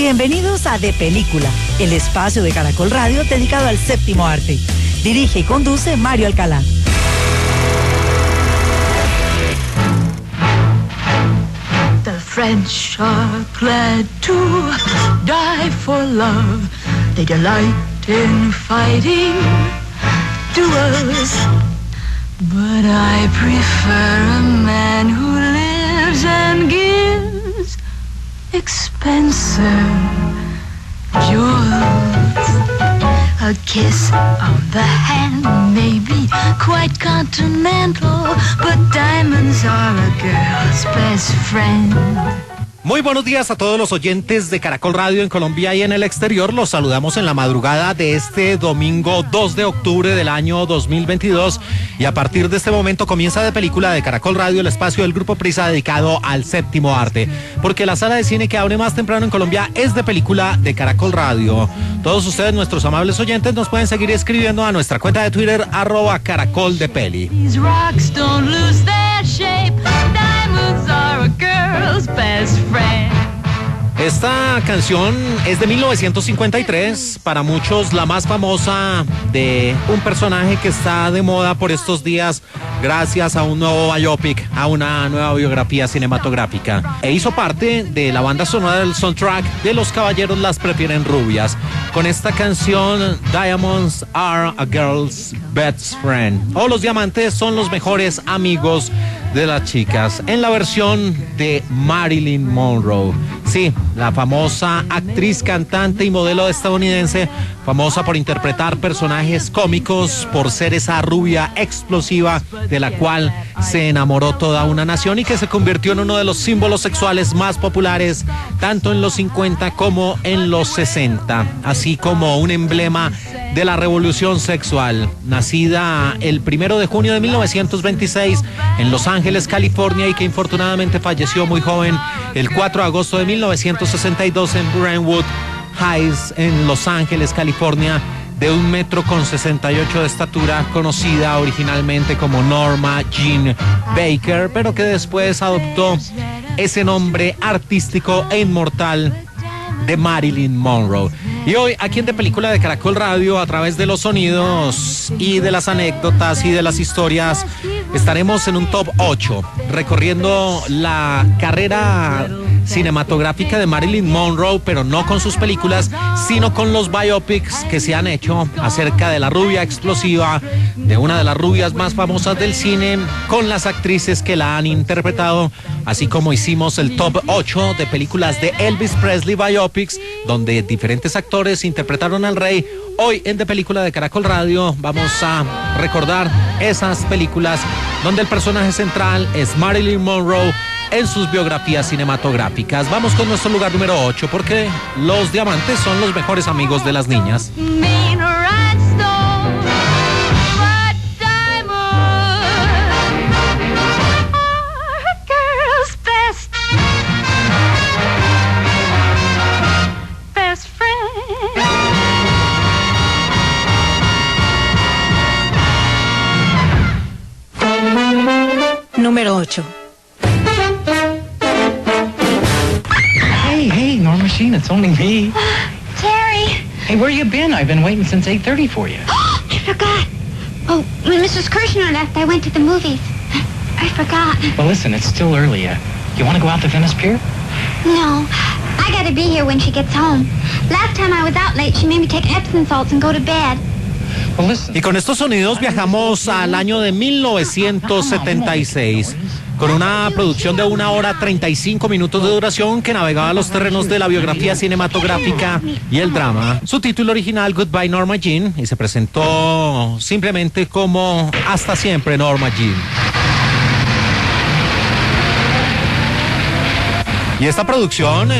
Bienvenidos a De Película, el espacio de Caracol Radio dedicado al séptimo arte. Dirige y conduce Mario Alcalá. The French are glad to die for love. They delight in fighting duels. But I prefer a man who lives and gives expensive jewels. A kiss of the hand may be quite continental, but diamonds are a girl's best friend. Muy buenos días a todos los oyentes de Caracol Radio en Colombia y en el exterior. Los saludamos en la madrugada de este domingo 2 de octubre del año 2022 y a partir de este momento comienza De Película de Caracol Radio, el espacio del Grupo Prisa dedicado al séptimo arte, porque la sala de cine que abre más temprano en Colombia es De Película de Caracol Radio. Todos ustedes, nuestros amables oyentes, nos pueden seguir escribiendo a nuestra cuenta de Twitter @caracoldepeli. Esta canción es de 1953, para muchos la más famosa de un personaje que está de moda por estos días gracias a un nuevo biopic, a una nueva biografía cinematográfica. E hizo parte de la banda sonora del soundtrack de Los Caballeros las prefieren rubias, con esta canción Diamonds are a girl's best friend, o los diamantes son los mejores amigos de las chicas, en la versión de Marilyn Monroe. Sí, la famosa actriz, cantante y modelo estadounidense, famosa por interpretar personajes cómicos, por ser esa rubia explosiva de la cual se enamoró toda una nación y que se convirtió en uno de los símbolos sexuales más populares, tanto en los 50 como en los 60, así como un emblema de la revolución sexual. Nacida el 1 de junio de 1926 en Los Ángeles, California, y que infortunadamente falleció muy joven el 4 de agosto de 1962 en Brentwood Heights, en Los Ángeles, California, de 1,68 m de estatura, conocida originalmente como Norma Jean Baker, pero que después adoptó ese nombre artístico e inmortal de Marilyn Monroe. Y hoy, aquí en De Película de Caracol Radio, a través de los sonidos y de las anécdotas y de las historias, estaremos en un top 8, recorriendo la carrera cinematográfica de Marilyn Monroe, pero no con sus películas, sino con los biopics que se han hecho acerca de la rubia explosiva, de una de las rubias más famosas del cine, con las actrices que la han interpretado, así como hicimos el top 8 de películas de Elvis Presley biopics, donde diferentes actores interpretaron al rey. Hoy en De Película de Caracol Radio vamos a recordar esas películas donde el personaje central es Marilyn Monroe en sus biografías cinematográficas. Vamos con nuestro lugar número 8, porque los diamantes son los mejores amigos de las niñas. Número 8. Hey, Norma Jean, it's only me. Terry. Hey, where you been? I've been waiting since 8:30 for you. I forgot. Oh, when Mrs. Kirshner left, I went to the movies. I forgot. Well, listen, it's still early. You want to go out to Venice Pier? No, I gotta be here when she gets home. Last time I was out late, she made me take Epsom salts and go to bed. Y con estos sonidos viajamos al año de 1976, con una producción de 1 hora 35 minutos de duración que navegaba los terrenos de la biografía cinematográfica y el drama. Su título original, Goodbye Norma Jean, y se presentó simplemente como Hasta Siempre Norma Jean. Y esta producción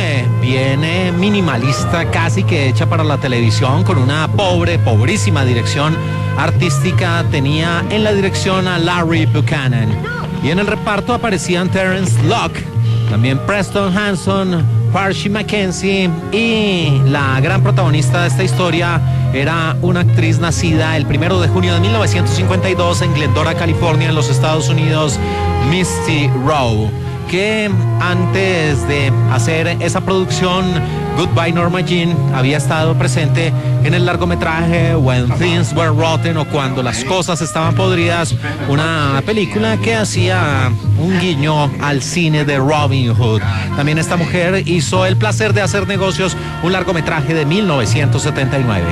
viene minimalista, casi que hecha para la televisión, con una pobrísima dirección artística. Tenía en la dirección a Larry Buchanan. Y en el reparto aparecían Terence Locke, también Preston Hanson, Parshi Mackenzie, y la gran protagonista de esta historia era una actriz nacida el 1 de junio de 1952 en Glendora, California, en los Estados Unidos, Misty Rowe, que antes de hacer esa producción, Goodbye Norma Jean había estado presente en el largometraje When Things Were Rotten, o Cuando las cosas estaban podridas, una película que hacía un guiño al cine de Robin Hood. También esta mujer hizo El placer de hacer negocios, un largometraje de 1979.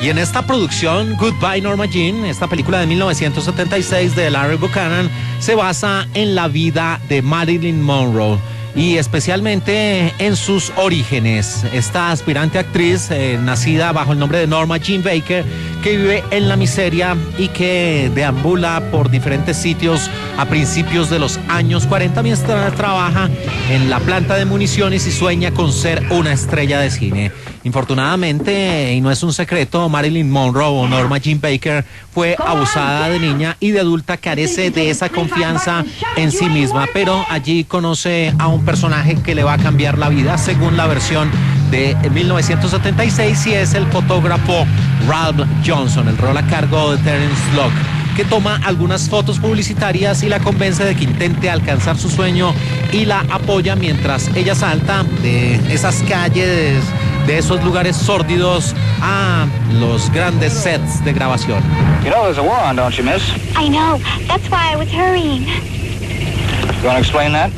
Y en esta producción, Goodbye Norma Jean, esta película de 1976 de Larry Buchanan, se basa en la vida de Marilyn Monroe y especialmente en sus orígenes. Esta aspirante actriz, nacida bajo el nombre de Norma Jean Baker, que vive en la miseria y que deambula por diferentes sitios a principios de los años 40 mientras trabaja en la planta de municiones y sueña con ser una estrella de cine. Infortunadamente, y no es un secreto, Marilyn Monroe o Norma Jean Baker fue abusada de niña y de adulta carece de esa confianza en sí misma, pero allí conoce a un personaje que le va a cambiar la vida, según la versión de 1976, y es el fotógrafo Ralph Johnson, el rol a cargo de Terence Locke, que toma algunas fotos publicitarias y la convence de que intente alcanzar su sueño y la apoya mientras ella salta de esas calles, de esos lugares sórdidos, a los grandes sets de grabación. You know there's a war on, don't you, miss? I know. That's why I was hurrying. You want to explain that?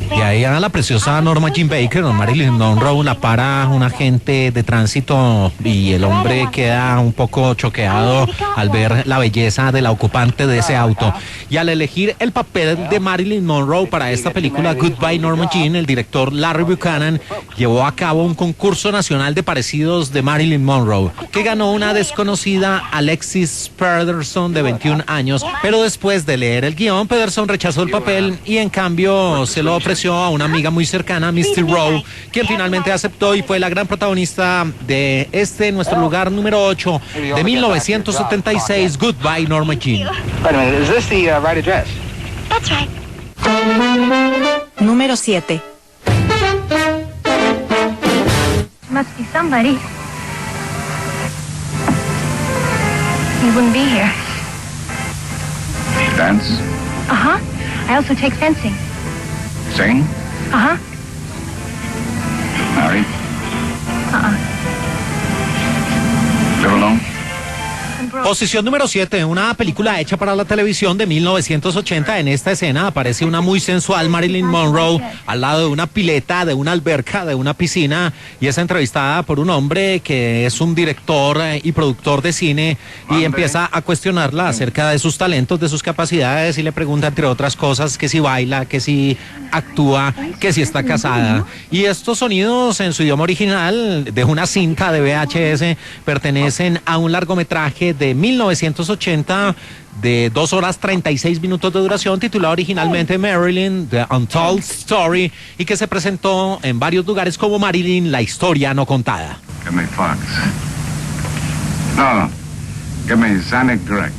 Y ahí a la preciosa Norma Jean Baker, o Marilyn Monroe, la para un agente de tránsito y el hombre queda un poco choqueado al ver la belleza de la ocupante de ese auto. Y al elegir el papel de Marilyn Monroe para esta película Goodbye Norma Jean, el director Larry Buchanan llevó a cabo un concurso nacional de parecidos de Marilyn Monroe, que ganó una desconocida Alexis Pederson de 21 años, pero después de leer el guión, Pederson rechazó el papel y en cambio se lo ofreció a una amiga muy cercana, Misty Rowe, quien finalmente aceptó y fue la gran protagonista de nuestro lugar número 8 de 1976, Goodbye Norma Jean. Wait a minute, is this the right address? That's right. Número 7. Must be somebody. He wouldn't be here. Dance? Uh-huh. I also take fencing. Sing? Uh-huh. Married? Uh-uh. Live alone? Posición número 7, una película hecha para la televisión de 1980. En esta escena aparece una muy sensual Marilyn Monroe al lado de una pileta, de una alberca, de una piscina, y es entrevistada por un hombre que es un director y productor de cine y empieza a cuestionarla acerca de sus talentos, de sus capacidades, y le pregunta, entre otras cosas, que si baila, que si actúa, que si está casada. Y estos sonidos en su idioma original de una cinta de VHS pertenecen a un largometraje de 1980 de 2 horas 36 minutos de duración, titulado originalmente Marilyn, The Untold Story, y que se presentó en varios lugares como Marilyn, la historia no contada. Give me Fox. No. Give me Sonic Direct.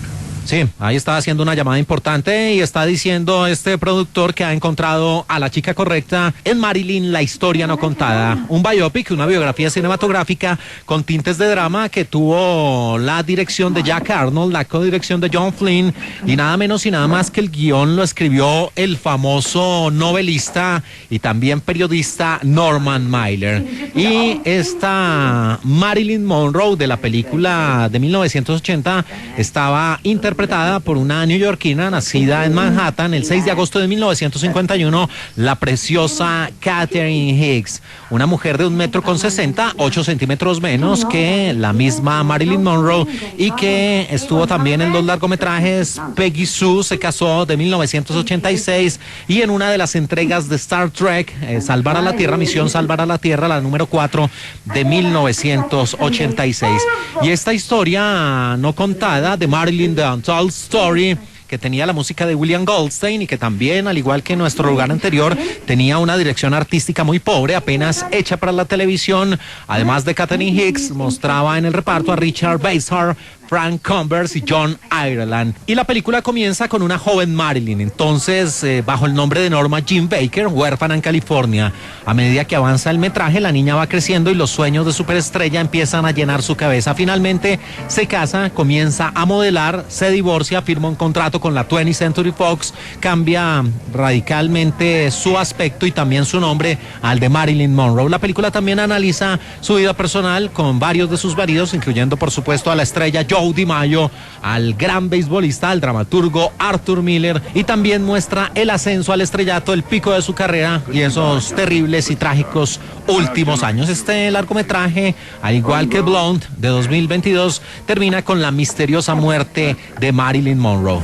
Sí, ahí está haciendo una llamada importante y está diciendo este productor que ha encontrado a la chica correcta en Marilyn, la historia no contada. Un biopic, una biografía cinematográfica con tintes de drama que tuvo la dirección de Jack Arnold, la codirección de John Flynn, y nada menos y nada más que el guión lo escribió el famoso novelista y también periodista Norman Mailer. Y esta Marilyn Monroe de la película de 1980 estaba interpretada por una neoyorquina nacida en Manhattan el 6 de agosto de 1951, la preciosa Catherine Hicks, una mujer de 1,60 m, 8 centímetros menos que la misma Marilyn Monroe, y que estuvo también en los largometrajes Peggy Sue se casó de 1986 y en una de las entregas de Star Trek, Salvar a la Tierra, Misión Salvar a la Tierra, la número 4 de 1986. Y esta historia no contada de Marilyn, The Untold Story, que tenía la música de William Goldstein y que también, al igual que nuestro lugar anterior, tenía una dirección artística muy pobre, apenas hecha para la televisión. Además de Catherine Hicks, mostraba en el reparto a Richard Basehart, Frank Converse y John Ireland. Y la película comienza con una joven Marilyn, entonces bajo el nombre de Norma Jean Baker, huérfana en California. A medida que avanza el metraje, la niña va creciendo y los sueños de superestrella empiezan a llenar su cabeza. Finalmente se casa, comienza a modelar, se divorcia, firma un contrato con la 20th Century Fox, cambia radicalmente su aspecto y también su nombre al de Marilyn Monroe. La película también analiza su vida personal con varios de sus maridos, incluyendo por supuesto a la estrella Joe DiMaggio, al gran beisbolista, al dramaturgo Arthur Miller, y también muestra el ascenso al estrellato, el pico de su carrera y esos terribles y trágicos últimos años. Este largometraje, al igual que Blonde de 2022, termina con la misteriosa muerte de Marilyn Monroe.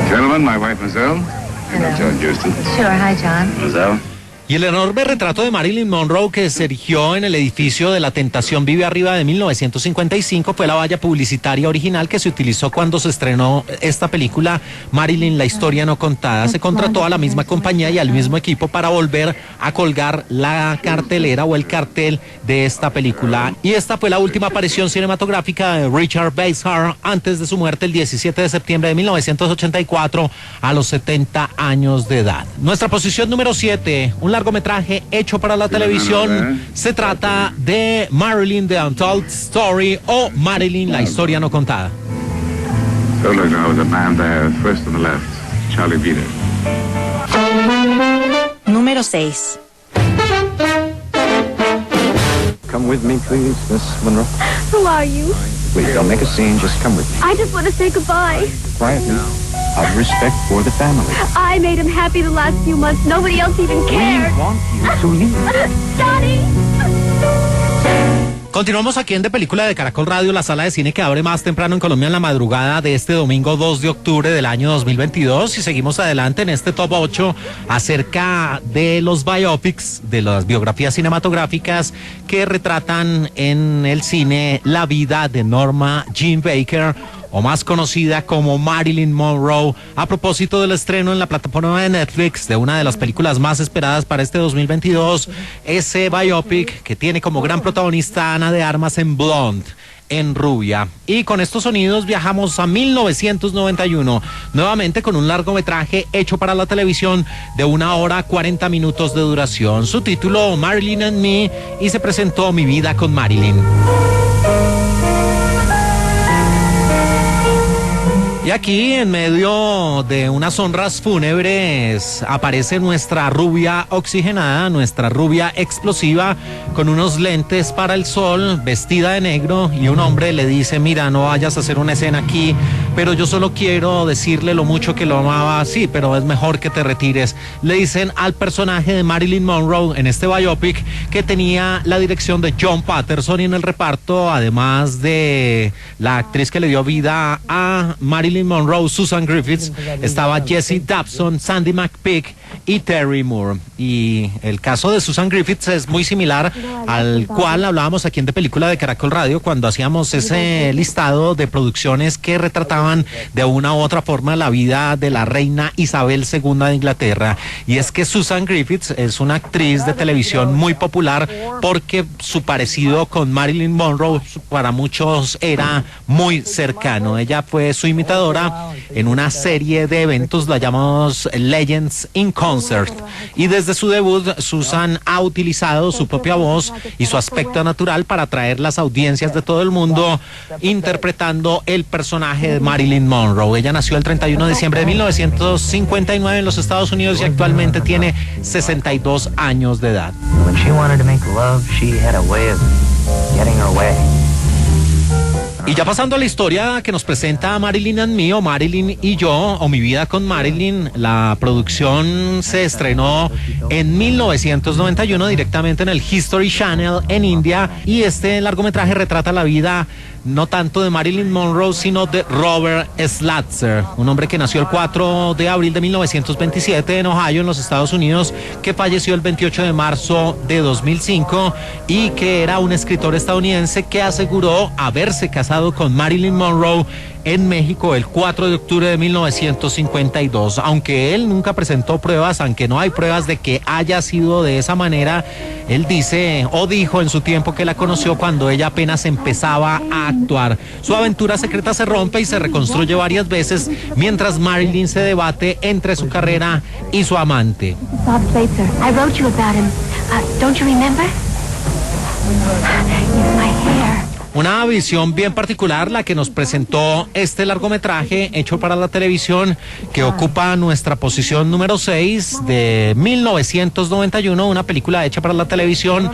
Gentlemen, my wife, Giselle. John Houston. Sure, hi, John. Giselle. Y el enorme retrato de Marilyn Monroe que se erigió en el edificio de La Tentación Vive Arriba de 1955 fue la valla publicitaria original que se utilizó cuando se estrenó esta película, Marilyn, la historia no contada. Se contrató a la misma compañía y al mismo equipo para volver a colgar la cartelera o el cartel de esta película. Y esta fue la última aparición cinematográfica de Richard Basehart antes de su muerte el 17 de septiembre de 1984 a los 70 años de edad. Nuestra posición número 7, un largometraje hecho para la televisión. Se trata de Marilyn The Untold Story o Marilyn, la historia no contada. So look now, the man there, first on the left, Charlie Peter. Número 6. Come with me, please, Miss Monroe. Who are you? Please, don't make a scene, just come with me. I just want to say goodbye. Quietly, out of respect for the family. I made him happy the last few months. Nobody else even cared. We want you to leave. Johnny! Continuamos aquí en De Película de Caracol Radio, la sala de cine que abre más temprano en Colombia en la madrugada de este domingo 2 de octubre del año 2022 y seguimos adelante en este top 8 acerca de los biopics, de las biografías cinematográficas que retratan en el cine la vida de Norma Jean Baker, o más conocida como Marilyn Monroe, a propósito del estreno en la plataforma de Netflix de una de las películas más esperadas para este 2022, ese biopic que tiene como gran protagonista a Ana de Armas en Blonde, en Rubia. Y con estos sonidos viajamos a 1991, nuevamente con un largometraje hecho para la televisión de 1 hora 40 minutos de duración. Su título, Marilyn and Me, y se presentó Mi vida con Marilyn. Y aquí, en medio de unas honras fúnebres, aparece nuestra rubia oxigenada, nuestra rubia explosiva, con unos lentes para el sol, vestida de negro, y un hombre le dice: mira, no vayas a hacer una escena aquí, pero yo solo quiero decirle lo mucho que lo amaba. Sí, pero es mejor que te retires. Le dicen al personaje de Marilyn Monroe en este biopic, que tenía la dirección de John Patterson, y en el reparto, además de la actriz que le dio vida a Marilyn Monroe, Susan Griffiths, estaba Jessie Dobson, Sandy McPeak y Terry Moore. Y el caso de Susan Griffiths es muy similar al cual hablábamos aquí en De Película de Caracol Radio cuando hacíamos ese listado de producciones que retrataban de una u otra forma la vida de la reina Isabel II de Inglaterra. Y es que Susan Griffiths es una actriz de televisión muy popular porque su parecido con Marilyn Monroe para muchos era muy cercano. Ella fue su imitadora en una serie de eventos, la llamamos Legends in Concert, y desde su debut Susan ha utilizado su propia voz y su aspecto natural para atraer las audiencias de todo el mundo, interpretando el personaje de Marilyn Monroe. Ella nació el 31 de diciembre de 1959 en los Estados Unidos y actualmente tiene 62 años de edad. When she wanted to make love, she had a way of getting her way. Y ya pasando a la historia que nos presenta Marilyn and Me, o Marilyn y yo, o Mi vida con Marilyn, la producción se estrenó en 1991 directamente en el History Channel en India, y este largometraje retrata la vida no tanto de Marilyn Monroe, sino de Robert Slatzer, un hombre que nació el 4 de abril de 1927 en Ohio, en los Estados Unidos, que falleció el 28 de marzo de 2005 y que era un escritor estadounidense que aseguró haberse casado con Marilyn Monroe en México el 4 de octubre de 1952. Aunque él nunca presentó pruebas, aunque no hay pruebas de que haya sido de esa manera, él dice o dijo en su tiempo que la conoció cuando ella apenas empezaba a actuar. Su aventura secreta se rompe y se reconstruye varias veces mientras Marilyn se debate entre su carrera y su amante. Bob Switzer, I wrote you about him. Don't you remember? It's my hair. Una visión bien particular la que nos presentó este largometraje hecho para la televisión, que ocupa nuestra posición número 6 de 1991, una película hecha para la televisión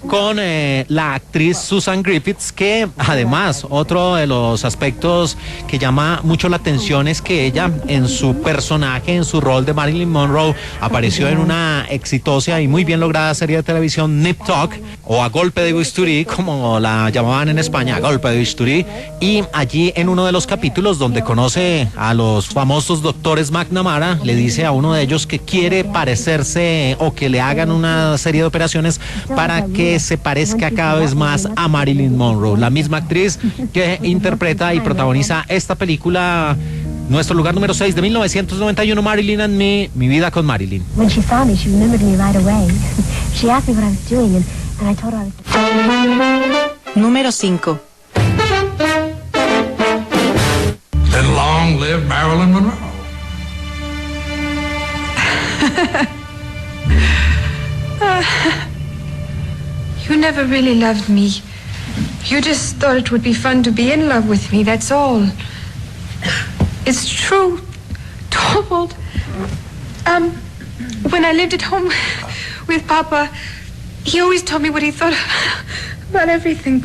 con la actriz Susan Griffiths, que además otro de los aspectos que llama mucho la atención es que ella en su personaje, en su rol de Marilyn Monroe, apareció en una exitosa y muy bien lograda serie de televisión, Nip Tuck, o A Golpe de Bisturí, como la llamaban en España, A Golpe de Bisturí, y allí en uno de los capítulos donde conoce a los famosos doctores McNamara, le dice a uno de ellos que quiere parecerse o que le hagan una serie de operaciones para que se parezca cada vez más a Marilyn Monroe, la misma actriz que interpreta y protagoniza esta película, nuestro lugar número 6 de 1991, Marilyn and Me, Mi vida con Marilyn. When she saw me, she remembered me right away. She asked me what I was doing, and I told her I was... Número 5. And long live Marilyn Monroe. You never really loved me. You just thought it would be fun to be in love with me, that's all. It's true, Torvald. When I lived at home with Papa, he always told me what he thought about everything.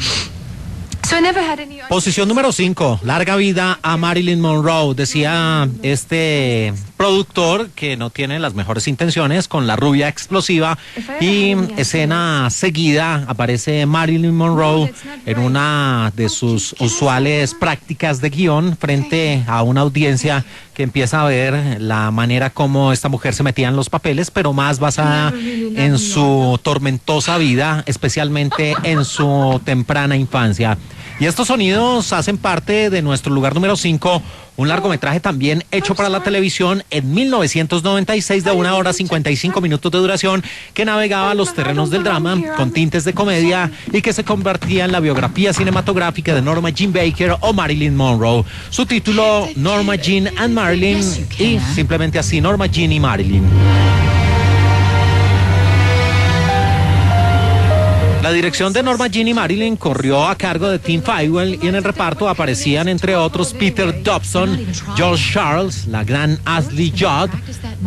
So I never had any... Posición número 5, larga vida a Marilyn Monroe. Decía este productor que no tiene las mejores intenciones con la rubia explosiva, y escena seguida aparece Marilyn Monroe en una de sus usuales prácticas de guión frente a una audiencia que empieza a ver la manera como esta mujer se metía en los papeles, pero más basada en su tormentosa vida, especialmente en su temprana infancia. Y estos sonidos hacen parte de nuestro lugar número 5, un largometraje también hecho para la televisión en 1996 de 1 hora 55 minutos de duración, que navegaba los terrenos del drama con tintes de comedia y que se convertía en la biografía cinematográfica de Norma Jean Baker o Marilyn Monroe. Su título, Norma Jean and Marilyn, y simplemente así, Norma Jean y Marilyn. La dirección de Norma Jean y Marilyn corrió a cargo de Tim Fywell, y en el reparto aparecían entre otros Peter Dobson, George Charles, la gran Ashley Judd,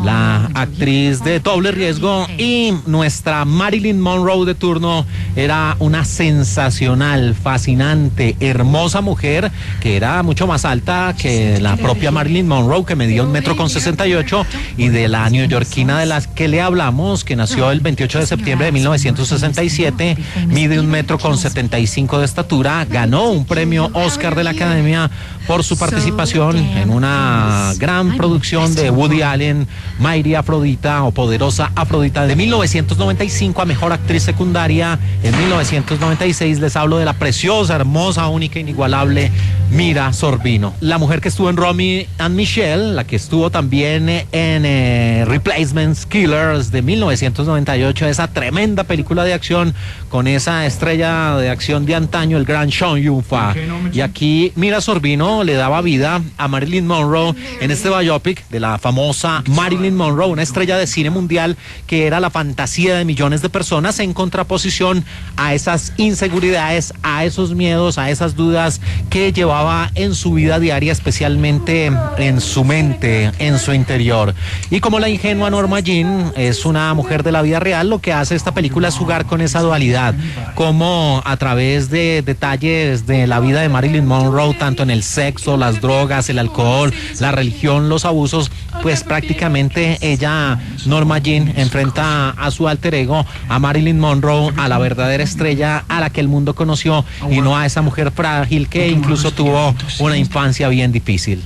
la actriz de Doble Riesgo, y nuestra Marilyn Monroe de turno era una sensacional, fascinante, hermosa mujer que era mucho más alta que la propia Marilyn Monroe, que medía 1,68 m, y de la neoyorquina de las que le hablamos, que nació el 28 de septiembre de 1967, mide 1,75 m de estatura, ganó un premio Oscar de la Academia por su participación en una gran producción de Woody Allen, Mighty Afrodita o Poderosa Afrodita, de 1995, a Mejor Actriz Secundaria en 1996. Les hablo de la preciosa, hermosa, única, inigualable Mira Sorvino, la mujer que estuvo en Romy and Michelle, la que estuvo también en Replacements Killers de 1998, esa tremenda película de acción con esa estrella de acción de antaño, el gran Sean Yun-Fa. Y aquí Mira Sorvino le daba vida a Marilyn Monroe en este biopic de la famosa Marilyn Monroe, una estrella de cine mundial que era la fantasía de millones de personas, en contraposición a esas inseguridades, a esos miedos, a esas dudas que llevaba en su vida diaria, especialmente en su mente, en su interior. Y como la ingenua Norma Jean es una mujer de la vida real, lo que hace esta película es jugar con esa dualidad, como a través de detalles de la vida de Marilyn Monroe, tanto en el sexo, las drogas, el alcohol, la religión, los abusos, pues prácticamente ella, Norma Jean, enfrenta a su alter ego, a Marilyn Monroe, a la verdadera estrella a la que el mundo conoció, y no a esa mujer frágil que incluso tuvo una infancia bien difícil.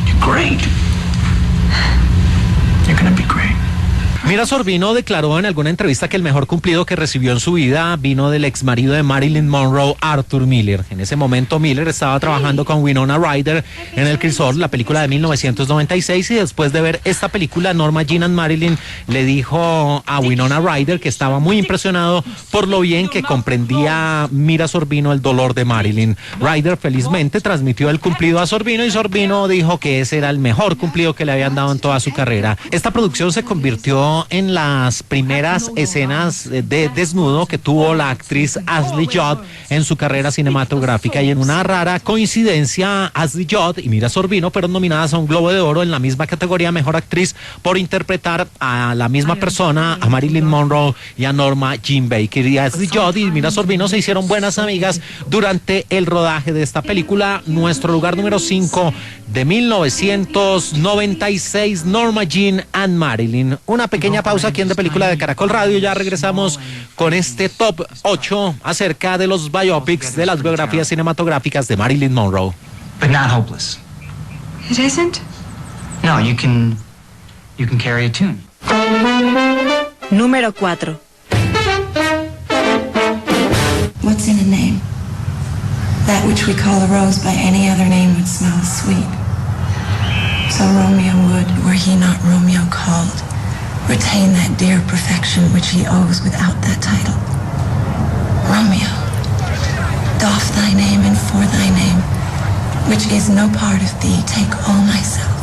You're great. You're gonna be great. Mira Sorvino declaró en alguna entrevista que el mejor cumplido que recibió en su vida vino del ex marido de Marilyn Monroe, Arthur Miller. En ese momento Miller estaba trabajando con Winona Ryder en El Crisol, la película de 1996, y después de ver esta película, Norma Jean and Marilyn le dijo a Winona Ryder que estaba muy impresionado por lo bien que comprendía Mira Sorvino el dolor de Marilyn. Ryder felizmente transmitió el cumplido a Sorvino y Sorvino dijo que ese era el mejor cumplido que le habían dado en toda su carrera. Esta producción se convirtió en las primeras escenas de desnudo que tuvo la actriz Ashley Judd en su carrera cinematográfica, y en una rara coincidencia Ashley Judd y Mira Sorvino fueron nominadas a un Globo de Oro en la misma categoría Mejor Actriz por interpretar a la misma persona, a Marilyn Monroe y a Norma Jean Baker. Y Ashley Judd y Mira Sorvino se hicieron buenas amigas durante el rodaje de esta película. Nuestro lugar número 5 de 1996, Norma Jean and Marilyn. Una pequeña pausa aquí en De Película de Caracol Radio. Ya regresamos con este top 8 acerca de los biopics, de las biografías cinematográficas de Marilyn Monroe. But not hopeless. It isn't? No, you can carry a tune. Número 4. What's in a name? That which we call a rose by any other name would smell as sweet. So Romeo would, were he not Romeo called, retain that dear perfection which he owes without that title. Romeo, doff thy name and for thy name, which is no part of thee, take all myself.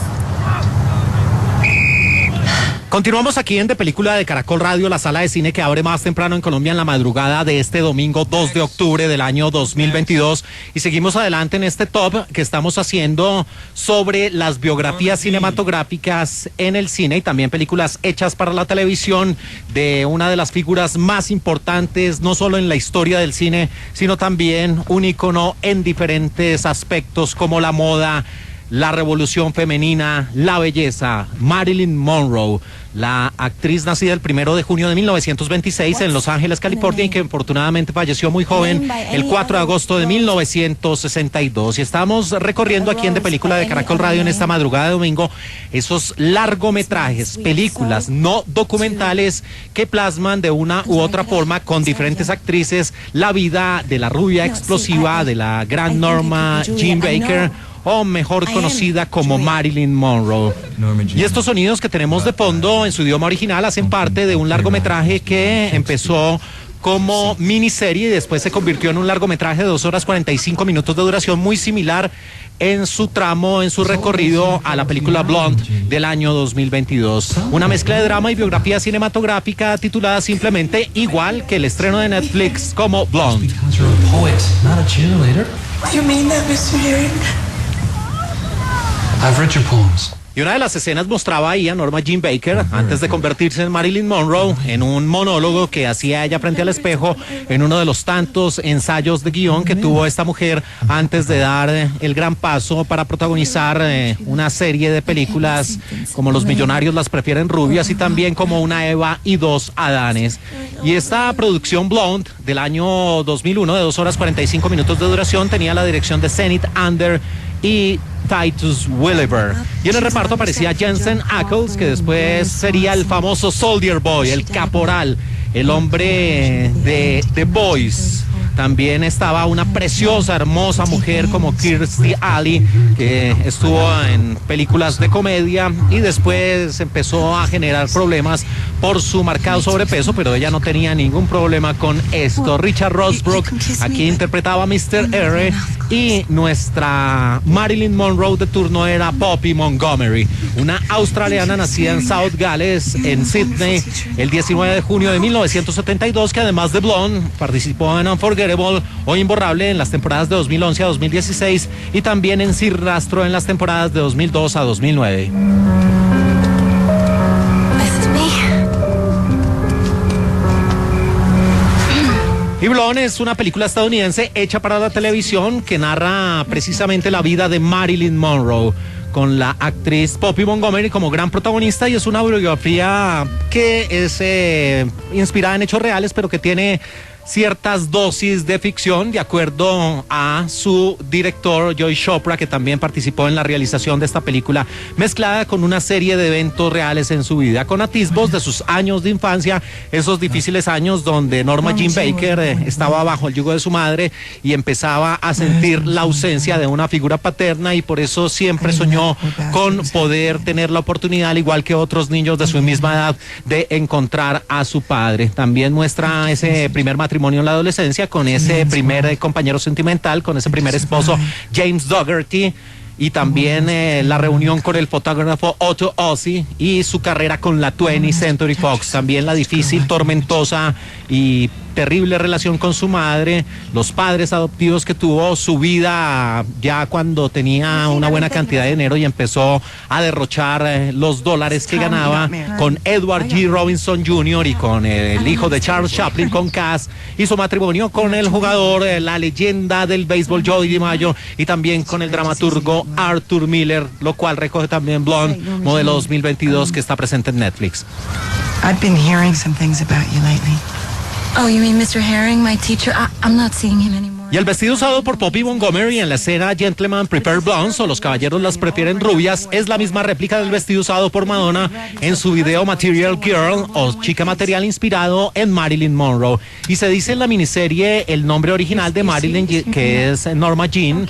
Continuamos aquí en De Película de Caracol Radio, la sala de cine que abre más temprano en Colombia en la madrugada de este domingo 2 de octubre del año 2022, y seguimos adelante en este top que estamos haciendo sobre las biografías cinematográficas en el cine y también películas hechas para la televisión de una de las figuras más importantes, no solo en la historia del cine, sino también un ícono en diferentes aspectos como la moda, la revolución femenina, la belleza. Marilyn Monroe, la actriz nacida el 1 de junio de 1926 en Los Ángeles, California, y que afortunadamente falleció muy joven el 4 de agosto de 1962. Y estamos recorriendo aquí en De Película de Caracol Radio en esta madrugada de domingo esos largometrajes, películas no documentales que plasman de una u otra forma con diferentes actrices la vida de la rubia explosiva, de la gran Norma Jean Baker, o mejor conocida como Marilyn Monroe. Y estos sonidos que tenemos de fondo en su idioma original hacen parte de un largometraje que empezó como miniserie y después se convirtió en un largometraje de 2 horas 45 minutos de duración, muy similar en su tramo, en su recorrido a la película Blonde del año 2022. Una mezcla de drama y biografía cinematográfica titulada simplemente igual que el estreno de Netflix como Blonde. I've read your poems. Y una de las escenas mostraba ahí a Norma Jean Baker, antes de convertirse en Marilyn Monroe, en un monólogo que hacía ella frente al espejo en uno de los tantos ensayos de guión que tuvo esta mujer antes de dar el gran paso para protagonizar una serie de películas como Los Millonarios las prefieren rubias y también como Una Eva y dos Adanes. Y esta producción Blonde del año 2001 de 2 horas 45 minutos de duración tenía la dirección de Zenith Ander y Titus Welliver. Y en el reparto aparecía Jensen Ackles, que después sería el famoso Soldier Boy, el caporal, el hombre de The Boys. También estaba una preciosa, hermosa mujer como Kirstie Alley, que estuvo en películas de comedia y después empezó a generar problemas por su marcado sobrepeso, pero ella no tenía ningún problema con esto. Richard Rosbrook aquí interpretaba a Mr. R y nuestra Marilyn Monroe de turno era Poppy Montgomery, una australiana nacida en South Gales, en Sydney, el 19 de junio de 1972, que además de Blonde participó en Unforgettable o Imborrable en las temporadas de 2011 a 2016 y también en Sin Rastro en las temporadas de 2002 a 2009. Y Blonde es una película estadounidense hecha para la televisión que narra precisamente la vida de Marilyn Monroe, con la actriz Poppy Montgomery como gran protagonista, y es una biografía que es inspirada en hechos reales, pero que tiene ciertas dosis de ficción, de acuerdo a su director Joy Chopra, que también participó en la realización de esta película, mezclada con una serie de eventos reales en su vida, con atisbos de sus años de infancia, esos difíciles años donde Norma Jean Baker estaba bajo el yugo de su madre y empezaba a sentir la ausencia de una figura paterna, y por eso siempre soñó con poder tener la oportunidad, al igual que otros niños de su misma edad, de encontrar a su padre. También muestra ese primer matrimonio en la adolescencia con ese primer compañero sentimental, con ese primer esposo James Dougherty, y también la reunión con el fotógrafo Otto Ozzy y su carrera con la 20th Century Fox. También la difícil, tormentosa y terrible relación con su madre, los padres adoptivos que tuvo, su vida ya cuando tenía una buena cantidad de dinero y empezó a derrochar los dólares que ganaba con Edward G. Robinson Jr. y con el hijo de Charles Chaplin, con Cass, y su matrimonio con el jugador, la leyenda del béisbol Joey DiMaggio, y también con el dramaturgo Arthur Miller, lo cual recoge también Blonde, modelo 2022, que está presente en Netflix. I've been hearing some things about you lately. Oh, you mean Mr. Herring, my teacher? I'm not seeing him anymore. Y el vestido usado por Poppy Montgomery en la escena Gentlemen Prepare Blondes, o Los caballeros las prefieren rubias, es la misma réplica del vestido usado por Madonna en su video Material Girl, o Chica Material, inspirado en Marilyn Monroe. Y se dice en la miniserie el nombre original de Marilyn, que es Norma Jean,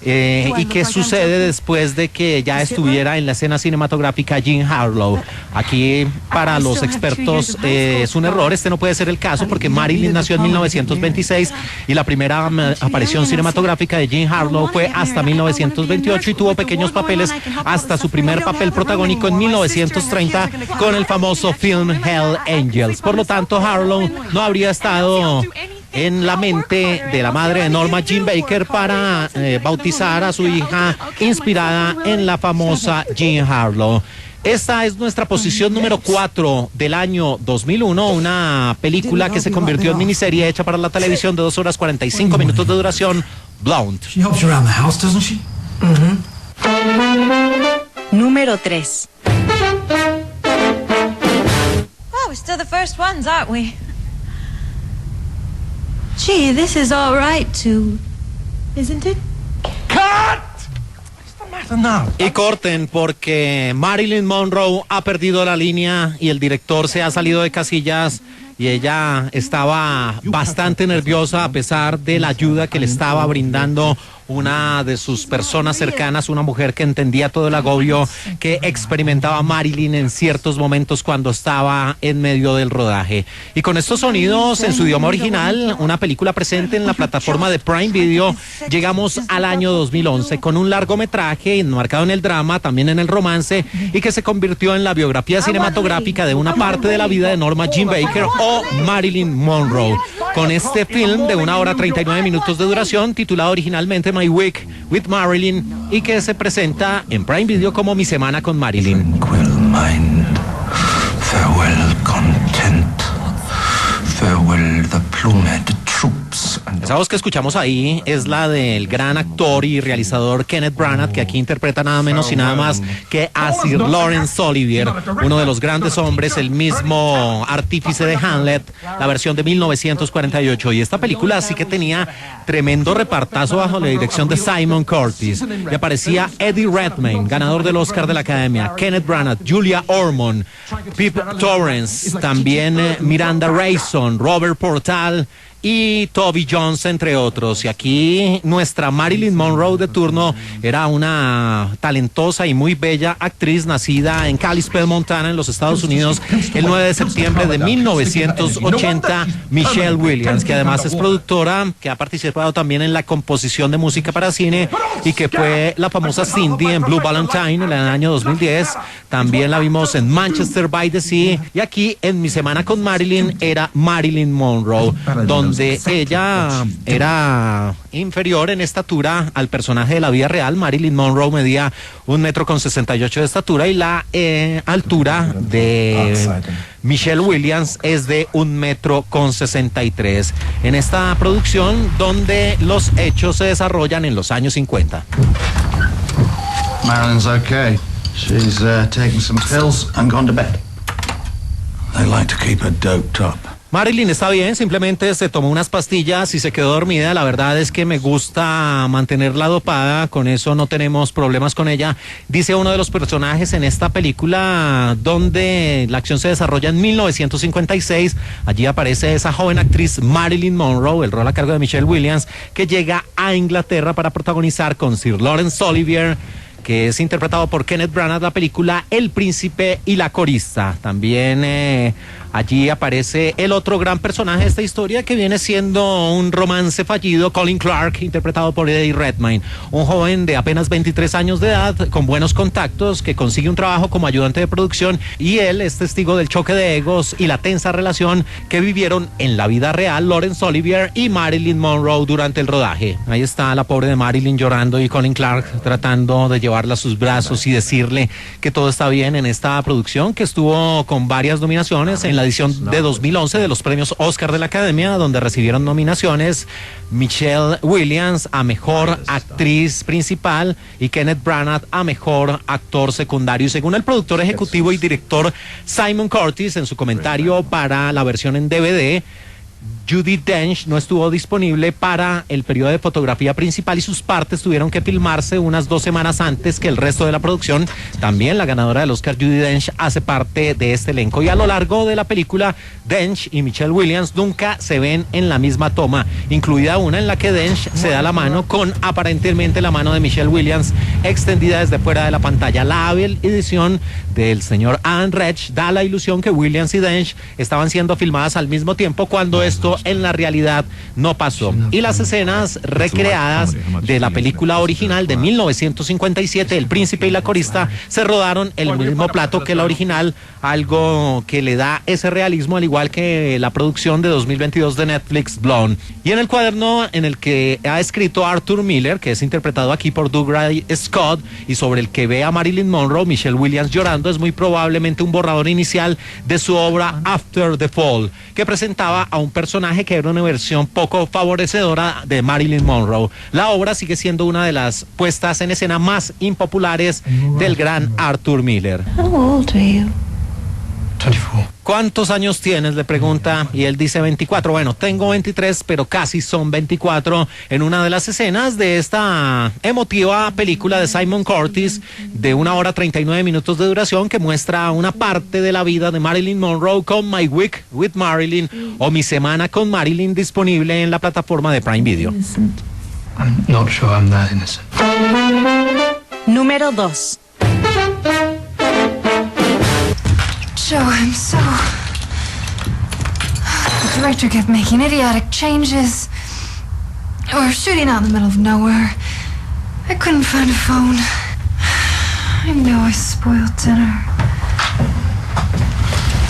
y que sucede después de que ya estuviera en la escena cinematográfica Jean Harlow. Aquí, para los expertos, es un error. Este no puede ser el caso, porque Marilyn nació en 1926 y la primera aparición cinematográfica de Jean Harlow fue hasta 1928, y tuvo pequeños papeles hasta su primer papel protagónico en 1930 con el famoso film Hell Angels. Por lo tanto, Harlow no habría estado en la mente de la madre de Norma Jean Baker para bautizar a su hija inspirada en la famosa Jean Harlow. Esta es nuestra posición número 4 del año 2001, una película que se convirtió en miniserie hecha para la televisión de 2 horas 45 minutos de duración, Blonde. Número 3. Oh, we're still the first ones, aren't we? Gee, this is all right, too. Isn't it? Y corten, porque Marilyn Monroe ha perdido la línea y el director se ha salido de casillas, y ella estaba bastante nerviosa a pesar de la ayuda que le estaba brindando una de sus personas cercanas, una mujer que entendía todo el agobio que experimentaba Marilyn en ciertos momentos cuando estaba en medio del rodaje. Y con estos sonidos en su idioma original, una película presente en la plataforma de Prime Video, llegamos al año 2011 con un largometraje enmarcado en el drama, también en el romance, y que se convirtió en la biografía cinematográfica de una parte de la vida de Norma Jean Baker, o Marilyn Monroe, con este film de 1 hora 39 minutos de duración, titulado originalmente My Week with Marilyn, y que se presenta en Prime Video como Mi Semana con Marilyn. Tranquil mind, farewell content, farewell the plumed troops. Esa voz que escuchamos ahí es la del gran actor y realizador Kenneth Branagh, que aquí interpreta nada menos y nada más que a Sir Laurence Olivier, uno de los grandes hombres, el mismo artífice de Hamlet, la versión de 1948. Y esta película sí que tenía tremendo repartazo bajo la dirección de Simon Curtis. Y aparecía Eddie Redmayne, ganador del Oscar de la Academia, Kenneth Branagh, Julia Ormond, Pip Torrance, también Miranda Rayson, Robert Portal y Toby Jones, entre otros. Y aquí nuestra Marilyn Monroe de turno era una talentosa y muy bella actriz nacida en Kalispell, Montana, en los Estados Unidos, el 9 de septiembre de 1980, Michelle Williams, que además es productora, que ha participado también en la composición de música para cine y que fue la famosa Cindy en Blue Valentine en el año 2010. También la vimos en Manchester by the Sea, y aquí en Mi Semana con Marilyn era Marilyn Monroe, donde ella era inferior en estatura al personaje de la vida real. Marilyn Monroe medía 1,68 m de estatura, y la altura de Michelle Williams es de 1,63 m. En esta producción, donde los hechos se desarrollan en los años 50. Marilyn's okay. She's taken some pills and gone to bed. They like to keep her doped up. Marilyn está bien, simplemente se tomó unas pastillas y se quedó dormida. La verdad es que me gusta mantenerla dopada, con eso no tenemos problemas con ella. Dice uno de los personajes en esta película, donde la acción se desarrolla en 1956. Allí aparece esa joven actriz Marilyn Monroe, el rol a cargo de Michelle Williams, que llega a Inglaterra para protagonizar con Sir Laurence Olivier, que es interpretado por Kenneth Branagh, la película El Príncipe y la Corista. También allí aparece el otro gran personaje de esta historia, que viene siendo un romance fallido, Colin Clark, interpretado por Eddie Redmayne, un joven de apenas 23 años de edad, con buenos contactos, que consigue un trabajo como ayudante de producción, y él es testigo del choque de egos y la tensa relación que vivieron en la vida real Laurence Olivier y Marilyn Monroe durante el rodaje. Ahí está la pobre de Marilyn llorando y Colin Clark tratando de llevarla a sus brazos y decirle que todo está bien en esta producción, que estuvo con varias nominaciones en la edición de 2011 de los premios Oscar de la Academia, donde recibieron nominaciones Michelle Williams a Mejor Actriz Principal y Kenneth Branagh a Mejor Actor Secundario. Y según el productor ejecutivo y director Simon Curtis, en su comentario para la versión en DVD, Judi Dench no estuvo disponible para el periodo de fotografía principal y sus partes tuvieron que filmarse unas 2 semanas antes que el resto de la producción. También la ganadora del Oscar, Judi Dench, hace parte de este elenco, y a lo largo de la película Dench y Michelle Williams nunca se ven en la misma toma, incluida una en la que Dench se da la mano con aparentemente la mano de Michelle Williams extendida desde fuera de la pantalla. La hábil edición del señor Alan Rech da la ilusión que Williams y Dench estaban siendo filmadas al mismo tiempo, cuando esto en la realidad no pasó. Y las escenas recreadas de la película original de 1957, El Príncipe y la Corista, se rodaron en el mismo plato que la original, algo que le da ese realismo, al igual que la producción de 2022 de Netflix, Blonde. Y en el cuaderno en el que ha escrito Arthur Miller, que es interpretado aquí por Doug Ray Scott, y sobre el que ve a Marilyn Monroe, Michelle Williams, llorando, es muy probablemente un borrador inicial de su obra After the Fall, que presentaba a un personaje que era una versión poco favorecedora de Marilyn Monroe. La obra sigue siendo una de las puestas en escena más impopulares del gran Arthur Miller. How old are you? 24. ¿Cuántos años tienes?, le pregunta, y él dice 24. Bueno, tengo 23, pero casi son 24, en una de las escenas de esta emotiva película de Simon Curtis, de 1 hora 39 minutos de duración, que muestra una parte de la vida de Marilyn Monroe, con My Week with Marilyn, o Mi Semana con Marilyn, disponible en la plataforma de Prime Video. I'm not sure I'm that innocent. Número 2. Joe, I'm so... The director kept making idiotic changes. We're shooting out in the middle of nowhere. I couldn't find a phone. I know I spoiled dinner.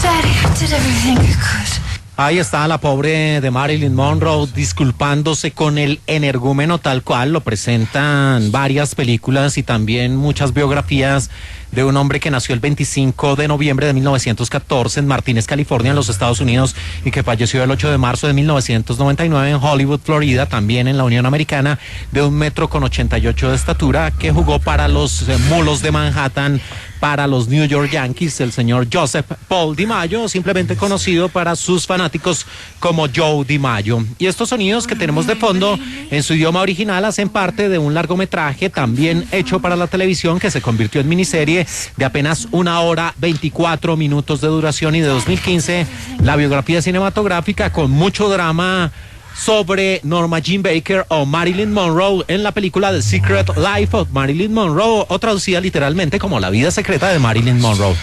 Daddy, I did everything I could. Ahí está la pobre de Marilyn Monroe disculpándose con el energúmeno, tal cual lo presentan varias películas y también muchas biografías, de un hombre que nació el 25 de noviembre de 1914 en Martínez, California, en los Estados Unidos, y que falleció el 8 de marzo de 1999 en Hollywood, Florida, también en la Unión Americana, de 1,88 m de estatura, que jugó para los Mulos de Manhattan, para los New York Yankees, el señor Joseph Paul DiMaggio, simplemente conocido para sus fanáticos como Joe DiMaggio. Y estos sonidos que tenemos de fondo en su idioma original hacen parte de un largometraje también hecho para la televisión, que se convirtió en miniserie de apenas 1 hora 24 minutos de duración, y de 2015 la biografía cinematográfica con mucho drama sobre Norma Jean Baker o Marilyn Monroe, en la película The Secret Life of Marilyn Monroe, o traducida literalmente como La vida secreta de Marilyn Monroe.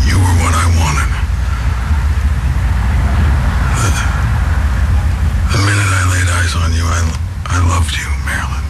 You were what I wanted. The minute I laid eyes on you, I loved you, Marilyn.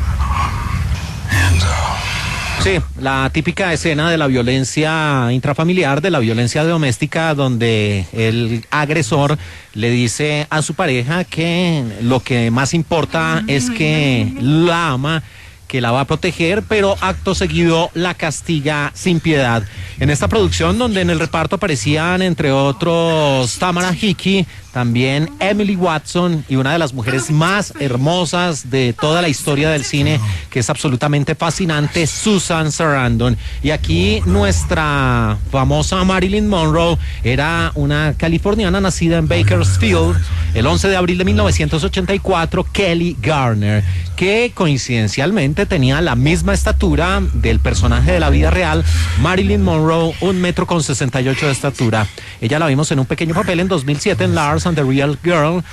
Sí, la típica escena de la violencia intrafamiliar, de la violencia doméstica, donde el agresor le dice a su pareja que lo que más importa es que la ama, que la va a proteger, pero acto seguido la castiga sin piedad. En esta producción, donde en el reparto aparecían, entre otros, Tamara Hickey, también Emily Watson y una de las mujeres más hermosas de toda la historia del cine, que es absolutamente fascinante, Susan Sarandon. Y aquí nuestra famosa Marilyn Monroe era una californiana nacida en Bakersfield el 11 de abril de 1984, Kelly Garner, que coincidencialmente tenía la misma estatura del personaje de la vida real, Marilyn Monroe, 1,68 m de estatura. Ella la vimos en un pequeño papel en 2007 en Lars and the Real Girl,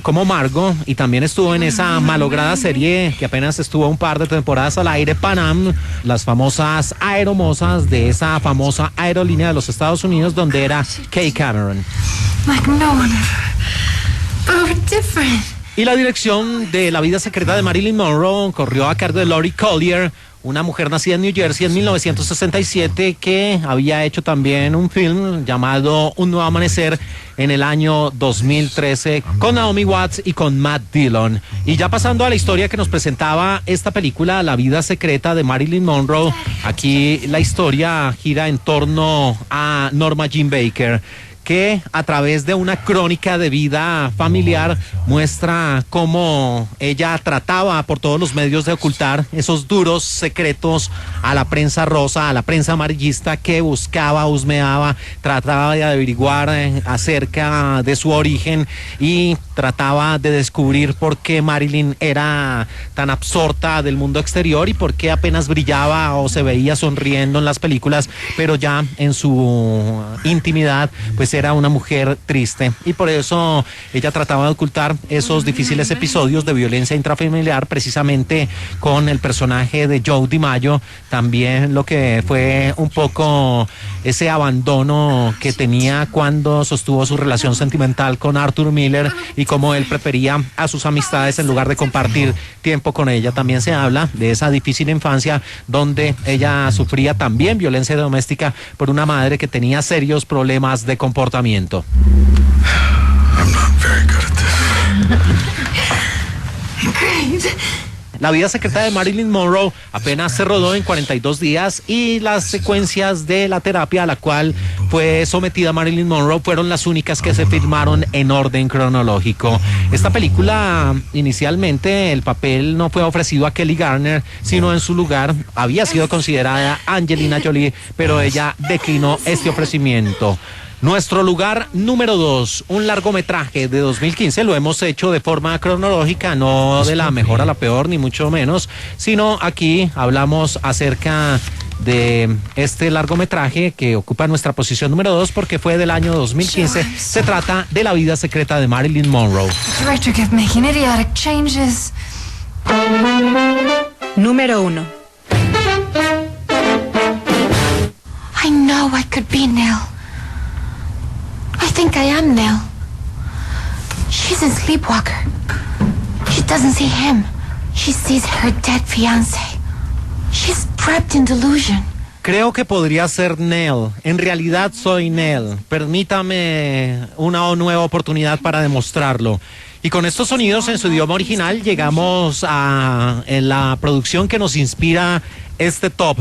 como Margot, y también estuvo en esa malograda serie que apenas estuvo un par de temporadas al aire, Pan Am, las famosas aeromosas de esa famosa aerolínea de los Estados Unidos, donde era Kay Cameron. Like no one ever. Different. Y la dirección de La vida secreta de Marilyn Monroe corrió a cargo de Laurie Collier, una mujer nacida en New Jersey en 1967, que había hecho también un film llamado Un nuevo amanecer en el año 2013 con Naomi Watts y con Matt Dillon. Y ya pasando a la historia que nos presentaba esta película, La vida secreta de Marilyn Monroe, aquí la historia gira en torno a Norma Jean Baker, que a través de una crónica de vida familiar muestra cómo ella trataba por todos los medios de ocultar esos duros secretos a la prensa rosa, a la prensa amarillista, que buscaba, husmeaba, trataba de averiguar acerca de su origen y trataba de descubrir por qué Marilyn era tan absorta del mundo exterior y por qué apenas brillaba o se veía sonriendo en las películas, pero ya en su intimidad pues era una mujer triste, y por eso ella trataba de ocultar esos difíciles episodios de violencia intrafamiliar, precisamente con el personaje de Joe DiMaggio, también lo que fue un poco ese abandono que tenía cuando sostuvo su relación sentimental con Arthur Miller y cómo él prefería a sus amistades en lugar de compartir tiempo con ella. También se habla de esa difícil infancia donde ella sufría también violencia doméstica por una madre que tenía serios problemas de comportamiento. I'm not very good at this. La vida secreta de Marilyn Monroe apenas se rodó en 42 días y las secuencias de la terapia a la cual fue sometida Marilyn Monroe fueron las únicas que se filmaron en orden cronológico. Esta película, inicialmente el papel no fue ofrecido a Kelly Garner, sino en su lugar había sido considerada Angelina Jolie, pero ella declinó este ofrecimiento. Nuestro lugar número 2, un largometraje de 2015, lo hemos hecho de forma cronológica, no de la mejor a la peor, ni mucho menos, sino aquí hablamos acerca de este largometraje que ocupa nuestra posición número 2 porque fue del año 2015. Se trata de La vida secreta de Marilyn Monroe. Director kept making idiotic changes. Número 1. I know I could be Nell. I think I am Nell. She's a sleepwalker. She doesn't see him. She sees her dead fiancé. She's trapped in delusion. Creo que podría ser Nell. En realidad soy Nell. Permítame una nueva oportunidad para demostrarlo. Y con estos sonidos en su idioma original llegamos a la producción que nos inspira este top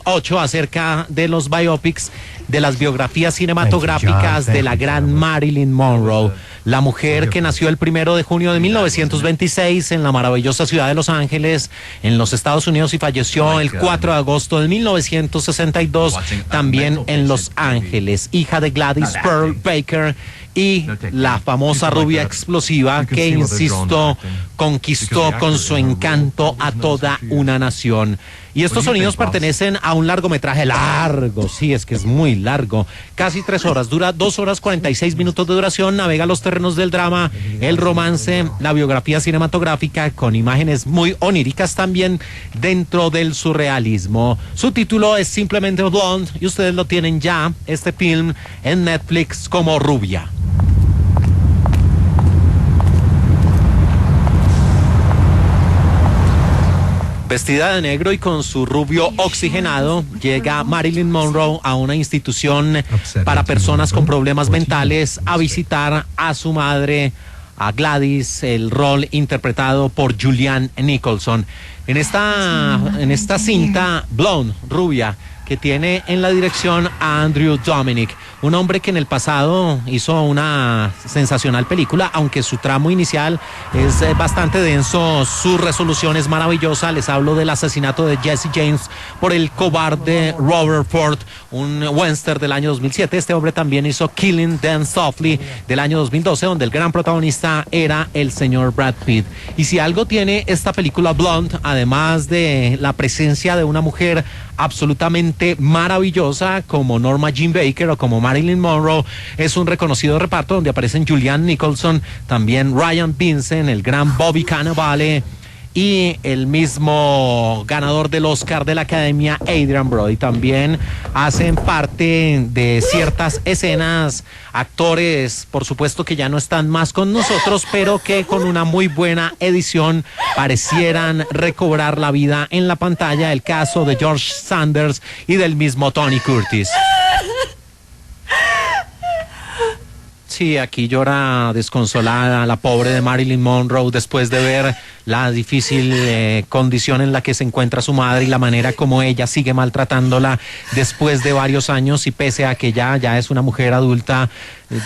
8 acerca de los biopics, de las biografías cinematográficas de la gran Marilyn Monroe, la mujer que nació el 1 de junio de 1926 en la maravillosa ciudad de Los Ángeles, en los Estados Unidos, y falleció el 4 de agosto de 1962 también en Los Ángeles, hija de Gladys Pearl Baker y la famosa rubia explosiva que, insisto, conquistó con su encanto a toda una nación. Y estos sonidos pertenecen a un largometraje largo, sí, es que es muy largo, casi 3 horas, dura 2 horas 46 minutos de duración, navega los terrenos del drama, el romance, la biografía cinematográfica, con imágenes muy oníricas también dentro del surrealismo. Su título es simplemente Blonde y ustedes lo tienen ya, este film, en Netflix como Rubia. Vestida de negro y con su rubio oxigenado, llega Marilyn Monroe a una institución para personas con problemas mentales a visitar a su madre, a Gladys, el rol interpretado por Julianne Nicholson. En esta cinta, Blonde, rubia, que tiene en la dirección a Andrew Dominik, un hombre que en el pasado hizo una sensacional película, aunque su tramo inicial es bastante denso, su resolución es maravillosa. Les hablo del asesinato de Jesse James por el cobarde Robert Ford, un western del año 2007. Este hombre también hizo Killing Them Softly del año 2012, donde el gran protagonista era el señor Brad Pitt. Y si algo tiene esta película Blonde, además de la presencia de una mujer absolutamente maravillosa como Norma Jean Baker o como Marilyn Monroe, es un reconocido reparto donde aparecen Julianne Nicholson, también Ryan Vincent, el gran Bobby Cannavale y el mismo ganador del Oscar de la Academia, Adrian Brody. También hacen parte de ciertas escenas actores, por supuesto, que ya no están más con nosotros, pero que con una muy buena edición parecieran recobrar la vida en la pantalla. El caso de George Sanders y del mismo Tony Curtis. Sí, aquí llora desconsolada la pobre de Marilyn Monroe después de ver la difícil condición en la que se encuentra su madre y la manera como ella sigue maltratándola después de varios años, y pese a que ya es una mujer adulta,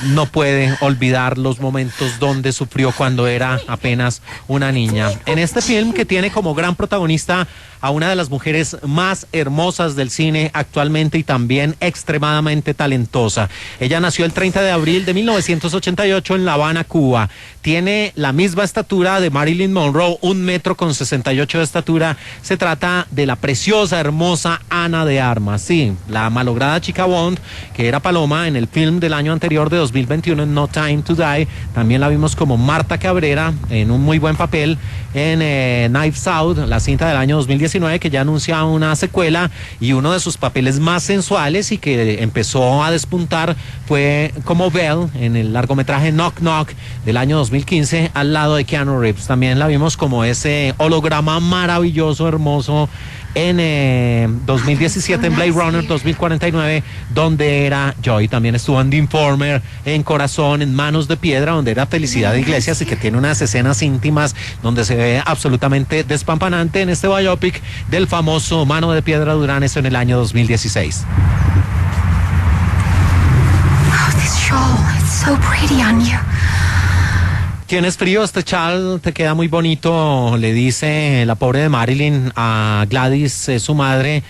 no puede olvidar los momentos donde sufrió cuando era apenas una niña. En este film, que tiene como gran protagonista a una de las mujeres más hermosas del cine actualmente y también extremadamente talentosa. Ella nació el 30 de abril de 1988 en La Habana, Cuba. Tiene la misma estatura de Marilyn Monroe, 1,68 m de estatura. Se trata de la preciosa, hermosa Ana de Armas. Sí, la malograda chica Bond, que era Paloma en el film del año anterior de 2021, en No Time to Die. También la vimos como Marta Cabrera en un muy buen papel en Knives Out, la cinta del año 2019, que ya anuncia una secuela, y uno de sus papeles más sensuales y que empezó a despuntar fue como Belle en el largometraje Knock Knock del año 2015 al lado de Keanu Reeves. También la vimos como ese holograma maravilloso, hermoso, en 2017 en Blade Runner 2049, donde era Joy. También estuvo en The Informer, en Corazón, en Manos de Piedra, donde era Felicidad Iglesias, y que tiene unas escenas íntimas donde se ve absolutamente despampanante en este biopic del famoso Mano de Piedra Durán, eso en el año 2016. Oh, this shawl, it's so pretty on you. ¿Tienes frío? Este chal te queda muy bonito, le dice la pobre de Marilyn a Gladys, su madre,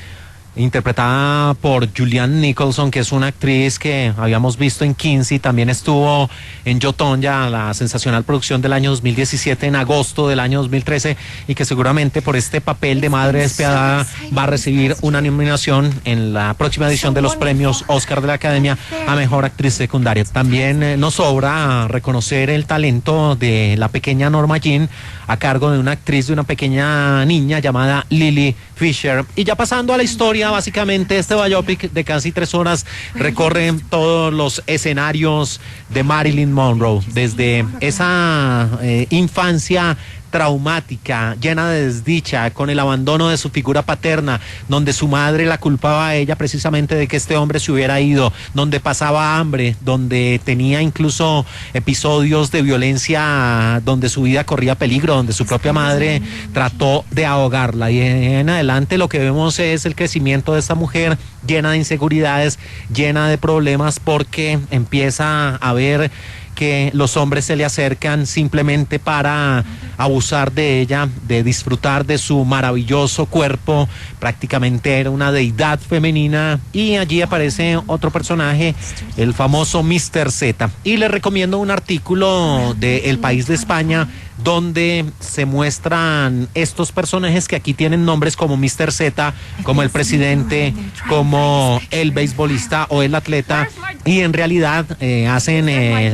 interpretada por Julianne Nicholson, que es una actriz que habíamos visto en Kinsey. También estuvo en Yo, Tonya, la sensacional producción del año 2017, en agosto del año 2013, y que seguramente por este papel de madre despiadada va a recibir una nominación en la próxima edición de los premios Oscar de la Academia a Mejor Actriz Secundaria. También nos sobra reconocer el talento de la pequeña Norma Jean, a cargo de una actriz, de una pequeña niña llamada Lily Fisher. Y ya pasando a la historia, básicamente este biopic de casi 3 horas recorre todos los escenarios de Marilyn Monroe, desde esa infancia traumática, llena de desdicha, con el abandono de su figura paterna, donde su madre la culpaba a ella precisamente de que este hombre se hubiera ido, donde pasaba hambre, donde tenía incluso episodios de violencia, donde su vida corría peligro, donde su propia madre trató de ahogarla. Y en adelante lo que vemos es el crecimiento de esta mujer llena de inseguridades, llena de problemas, porque empieza a ver que los hombres se le acercan simplemente para abusar de ella, de disfrutar de su maravilloso cuerpo. Prácticamente era una deidad femenina, y allí aparece otro personaje, el famoso Mr. Z. Y les recomiendo un artículo de El País de España, donde se muestran estos personajes que aquí tienen nombres como Mr. Z, como el presidente, como el beisbolista o el atleta, y en realidad hacen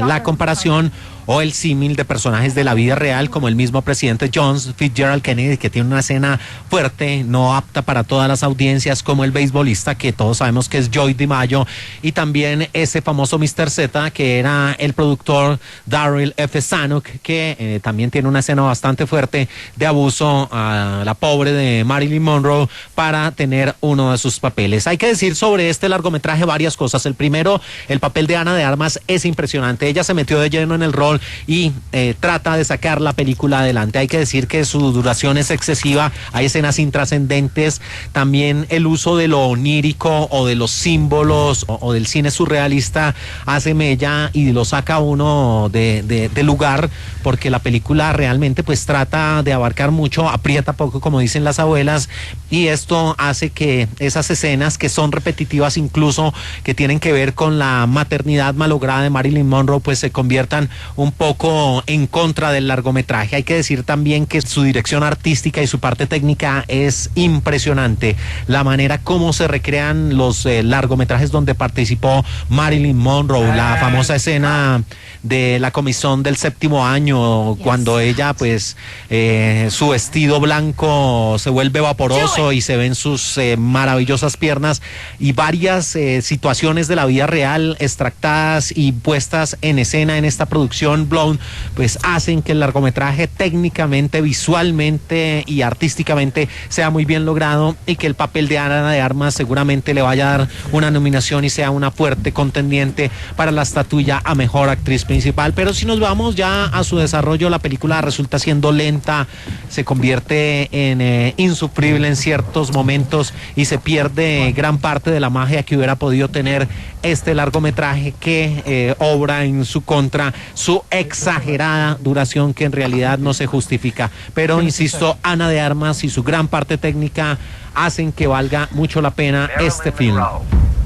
la comparación o el símil de personajes de la vida real, como el mismo presidente John Fitzgerald Kennedy, que tiene una escena fuerte, no apta para todas las audiencias, como el beisbolista, que todos sabemos que es Joey DiMaggio, y también ese famoso Mr. Z, que era el productor Darryl F. Zanuck, que también tiene una escena bastante fuerte de abuso a la pobre de Marilyn Monroe para tener uno de sus papeles. Hay que decir sobre este largometraje varias cosas. El primero, el papel de Ana de Armas es impresionante. Ella se metió de lleno en el rol fútbol y trata de sacar la película adelante. Hay que decir que su duración es excesiva, hay escenas intrascendentes, también el uso de lo onírico o de los símbolos o del cine surrealista hace mella y lo saca uno de lugar, porque la película realmente pues trata de abarcar mucho, aprieta poco, como dicen las abuelas, y esto hace que esas escenas que son repetitivas, incluso que tienen que ver con la maternidad malograda de Marilyn Monroe, pues se conviertan un poco en contra del largometraje. Hay que decir también que su dirección artística y su parte técnica es impresionante. La manera como se recrean los largometrajes donde participó Marilyn Monroe, la famosa escena de la comisión del 7º año, cuando ella pues su vestido blanco se vuelve vaporoso y se ven sus maravillosas piernas, y varias situaciones de la vida real extractadas y puestas en escena en esta producción Blonde, pues hacen que el largometraje técnicamente, visualmente y artísticamente sea muy bien logrado, y que el papel de Ana de Armas seguramente le vaya a dar una nominación y sea una fuerte contendiente para la estatuilla a mejor actriz principal. Pero si nos vamos ya a su desarrollo, la película resulta siendo lenta, se convierte en insufrible en ciertos momentos y se pierde gran parte de la magia que hubiera podido tener este largometraje, que obra en su contra su exagerada duración, que en realidad no se justifica. Pero insisto, Ana de Armas y su gran parte técnica hacen que valga mucho la pena este film.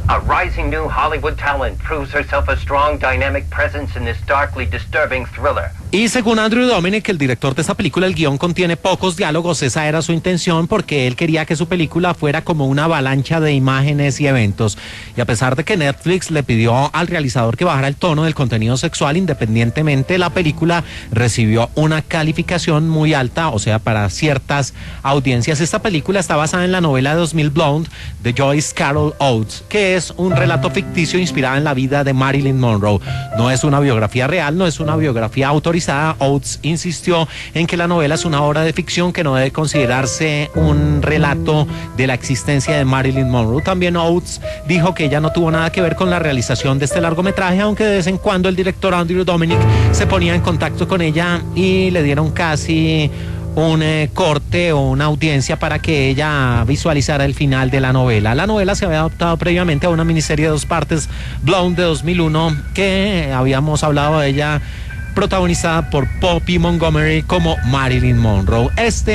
A rising new Hollywood talent proves herself a strong, dynamic presence in this darkly disturbing thriller. Y según Andrew Dominik, el director de esta película, el guión contiene pocos diálogos. Esa era su intención, porque él quería que su película fuera como una avalancha de imágenes y eventos. Y a pesar de que Netflix le pidió al realizador que bajara el tono del contenido sexual, independientemente, la película recibió una calificación muy alta, o sea, para ciertas audiencias. Esta película está basada en la novela de 2000 Blonde de Joyce Carol Oates, que es un relato ficticio inspirado en la vida de Marilyn Monroe. No es una biografía real, no es una biografía autorizada. Oates insistió en que la novela es una obra de ficción que no debe considerarse un relato de la existencia de Marilyn Monroe. También Oates dijo que ella no tuvo nada que ver con la realización de este largometraje, aunque de vez en cuando el director Andrew Dominik se ponía en contacto con ella y le dieron casi un corte o una audiencia para que ella visualizara el final de la novela. La novela se había adaptado previamente a una miniserie de 2 partes, Blonde, de 2001, que habíamos hablado de ella, protagonizada por Poppy Montgomery como Marilyn Monroe.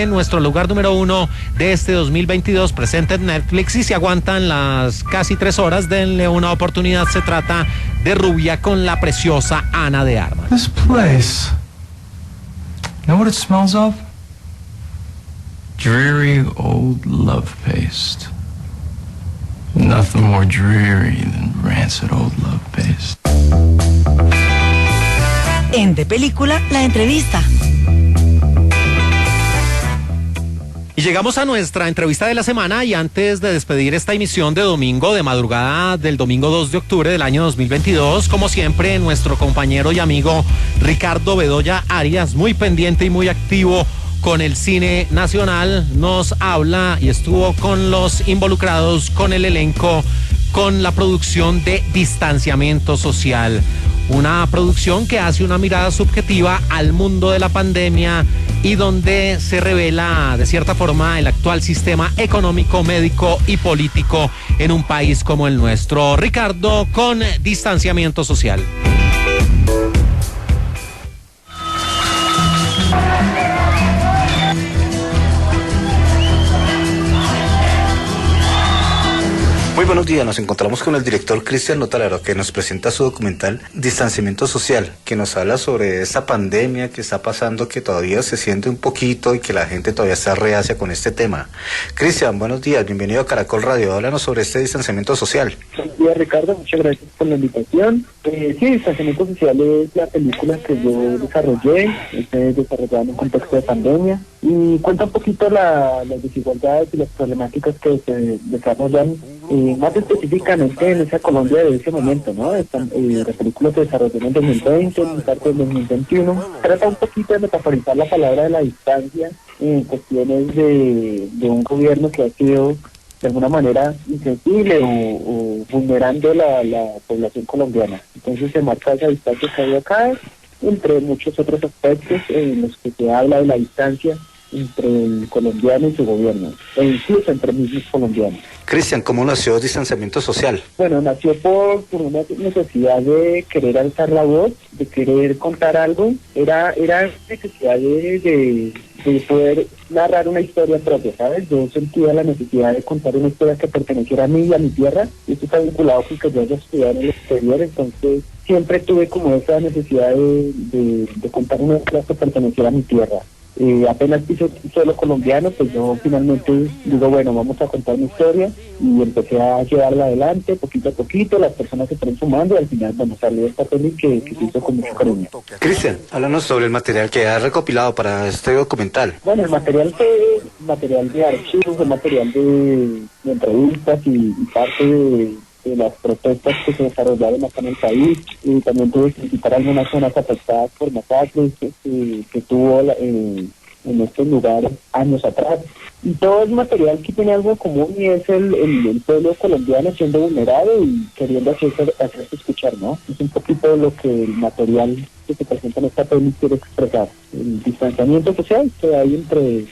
Nuestro lugar número 1 de este 2022, presente en Netflix, y si aguantan las casi 3 horas, denle una oportunidad. Se trata de Rubia, con la preciosa Ana de Armas. This place. Know what it smells of? Dreary old love paste. Nothing more dreary than rancid old love paste. En De Película, la entrevista. Y llegamos a nuestra entrevista de la semana, y antes de despedir esta emisión de domingo, de madrugada del domingo 2 de octubre del año 2022, como siempre, nuestro compañero y amigo Ricardo Bedoya Arias, muy pendiente y muy activo con el cine nacional, nos habla y estuvo con los involucrados, con el elenco, con la producción de Distanciamiento Social. Una producción que hace una mirada subjetiva al mundo de la pandemia y donde se revela de cierta forma el actual sistema económico, médico y político en un país como el nuestro. Ricardo, con Distanciamiento Social. Muy buenos días, nos encontramos con el director Cristian Notararo, que nos presenta su documental Distanciamiento Social, que nos habla sobre esta pandemia que está pasando, que todavía se siente un poquito y que la gente todavía está reacia con este tema. Cristian, buenos días, bienvenido a Caracol Radio, háblanos sobre este Distanciamiento Social. Buenos días, Ricardo, muchas gracias por la invitación. Sí, Distanciamiento Social es la película que yo desarrollé, desarrollada en un contexto de pandemia, y cuenta un poquito las desigualdades y las problemáticas que se desarrollan, más específicamente en esa Colombia de ese momento, ¿no? La película se desarrolló en el 2020, en parte del 2021. Trata un poquito de metaforizar la palabra de la distancia en cuestiones de un gobierno que ha sido de alguna manera insensible o vulnerando la población colombiana. Entonces se marca esa distancia que hay acá entre muchos otros aspectos en los que se habla de la distancia entre el colombiano y su gobierno, e incluso entre mismos colombianos. Cristian, ¿cómo nació Distanciamiento Social? Bueno, nació por una necesidad de querer alzar la voz, de querer contar algo. Era necesidad de poder narrar una historia propia, ¿sabes? Yo sentía la necesidad de contar una historia que perteneciera a mí y a mi tierra, y esto está vinculado con que yo haya estudiado en el exterior, entonces siempre tuve como esa necesidad de contar una historia que perteneciera a mi tierra. Apenas piso suelo colombiano, pues yo finalmente digo, bueno, vamos a contar una historia, y empecé a llevarla adelante poquito a poquito, las personas se fueron sumando y al final, bueno, salió esta peli que se hizo con mucho cariño. Cristian, háblanos sobre el material que has recopilado para este documental. Bueno, el material fue material de archivos, fue material de entrevistas y parte de las protestas que se desarrollaron acá en el país, y también tuve que visitar algunas zonas afectadas por masacres que tuvo en estos lugares años atrás. Y todo es material que tiene algo en común, y es el pueblo colombiano siendo vulnerado y queriendo hacerse escuchar, ¿no? Es un poquito lo que el material que se presenta en esta peli quiere expresar. El distanciamiento social que hay entre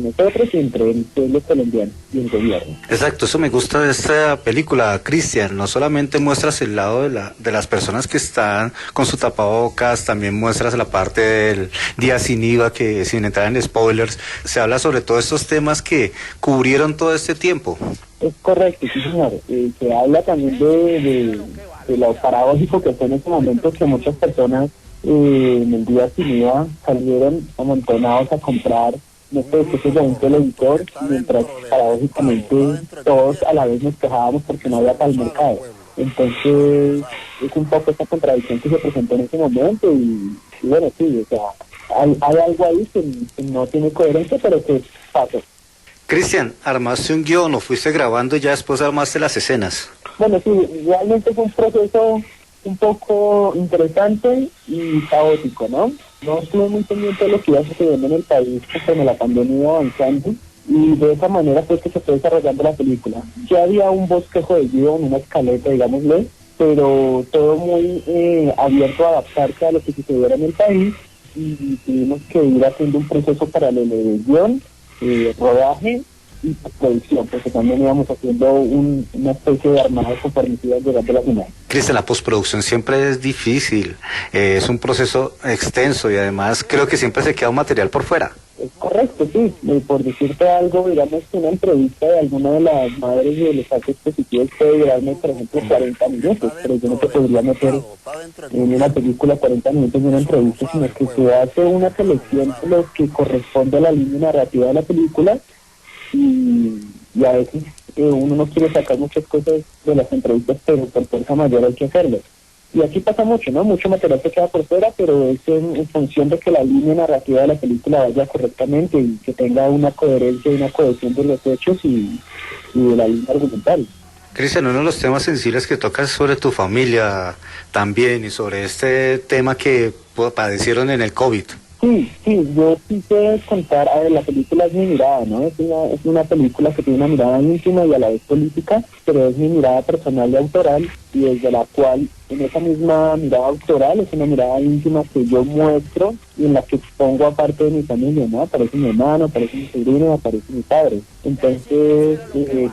nosotros y entre el pueblo colombiano y el gobierno. Exacto, eso me gusta de esta película, Cristian. No solamente muestras el lado de las personas que están con su tapabocas, también muestras la parte del día sin IVA, que sin entrar en spoilers, se habla sobre todos estos temas que cubrieron todo este tiempo. Es correcto, sí señor. Se habla también de lo paradójico que fue en ese momento, que muchas personas en el día sin IVA salieron amontonados a comprar de un televisor, mientras paradójicamente todos a la vez nos quejábamos porque no había para el mercado. Entonces es un poco esta contradicción que se presentó en ese momento, y bueno, sí, o sea, hay algo ahí que no tiene coherencia, pero que pasó. Cristian, armaste un guión, o fuiste grabando y ya después armaste las escenas. Bueno, sí, realmente fue un proceso un poco interesante y caótico, ¿no? No estuve muy pendiente de lo que iba sucediendo en el país conforme la pandemia iba avanzando, y de esa manera fue que se fue desarrollando la película. Ya había un bosquejo de guión, una escaleta, digámosle, pero todo muy abierto a adaptarse a lo que sucediera en el país, y tuvimos que ir haciendo un proceso paralelo de guión, rodaje y postproducción, porque también íbamos haciendo una especie de armado conforme iba llegando a la final. Cristian, la postproducción siempre es difícil, es un proceso extenso, y además creo que siempre se queda un material por fuera. Es correcto, sí. Por decirte algo, digamos que una entrevista de alguna de las madres de los actos positivos puede durarme, por ejemplo, 40 minutos, pero yo no te podría meter en una película 40 minutos de una entrevista, sino que se hace una selección de lo que corresponde a la línea narrativa de la película, y a veces uno no quiere sacar muchas cosas de las entrevistas, pero por fuerza mayor hay que hacerlo. Y aquí pasa mucho, ¿no? Mucho material se queda por fuera, pero es en función de que la línea narrativa de la película vaya correctamente y que tenga una coherencia y una cohesión de los hechos y de la línea argumental. Cristian, uno de los temas sensibles que tocas es sobre tu familia también, y sobre este tema que padecieron en el COVID. Sí, yo quise contar, a ver, la película es mi mirada, ¿no? Es una película que tiene una mirada íntima y a la vez política, pero es mi mirada personal y autoral, y desde la cual, en esa misma mirada autoral, es una mirada íntima que yo muestro y en la que expongo a parte de mi familia, ¿no? Aparece mi hermano, aparece mi sobrino, aparece mi padre. Entonces,